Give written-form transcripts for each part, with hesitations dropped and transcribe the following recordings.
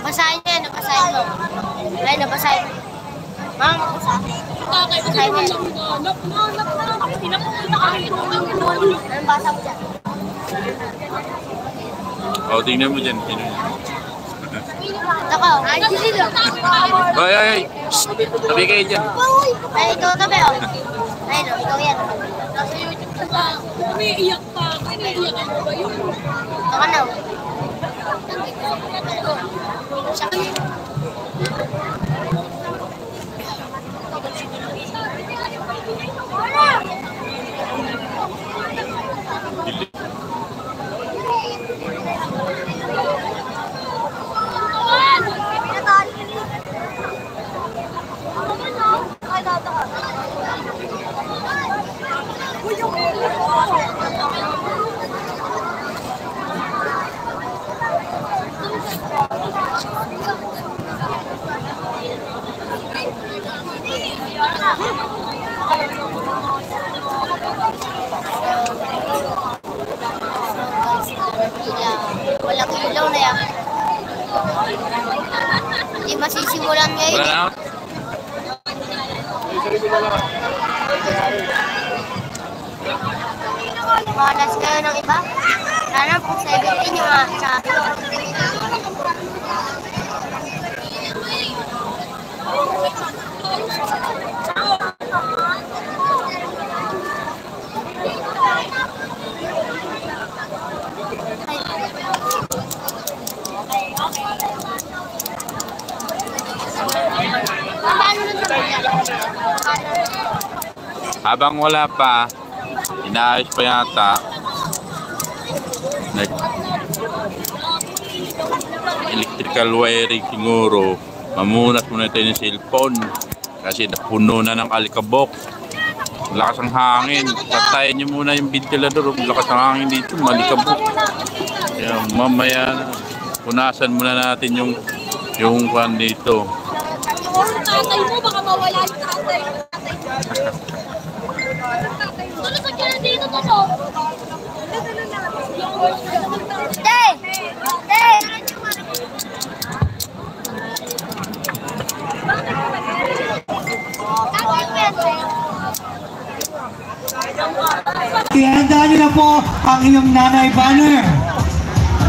Basahin niya, nabasahin mo. Ay, nabasahin. Ma'am, basahin niya. Anong basa mo dyan? O, tingnan mo dyan. Ito ko. Ay, ay, ay. Tabi kayo dyan. Ay, ikaw tabi, oh. Ay, no, ikaw yan. Nasa YouTube ka. Umiiyak pa. Iniiyak mo ba yun? Ito ka na, oh. Siya ka. Walang ilaw na yan. Hindi masisimulan ngayon. Wala na. Malas kayo ng iba? Sana kung 17 yung sabi ko. Habang wala pa, inaayos pa yata. Electrical wiring siguro. Mamunas muna tayo ng cellphone kasi napuno na ng alikabok. Lakas ang hangin. Patayin nyo muna yung ventilador. Lakas ang hangin dito, malikabok. Kaya mamaya punasan muna natin yung kwan dito. Tatay mo, baka mawala yung tatay. Tulusog ka na dito, tusok. Tay! Tay! Ihandaan niyo na po ang inyong nanay banner.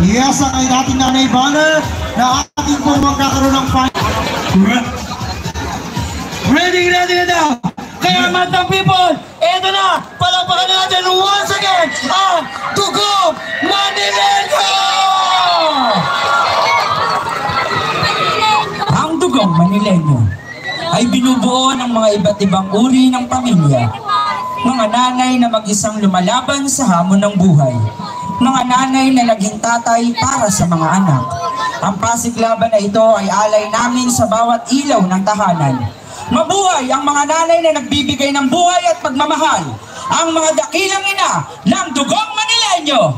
Yes, ang ating nanay banner na ating po magkakaroon ng fight. Ready na daw! Kaya matang people, eto na! Palakpakan natin once again ang Tugong Manileño! Ang Dugong Manileño ay binubuo ng mga iba't ibang uri ng pamilya. Mga nanay na mag-isang lumalaban sa hamon ng buhay. Mga nanay na naging tatay para sa mga anak. Ang pasiglaban na ito ay alay namin sa bawat ilaw ng tahanan. Mabuhay ang mga nanay na nagbibigay ng buhay at pagmamahal. Ang mga dakilang ina ng Dugong Manileño!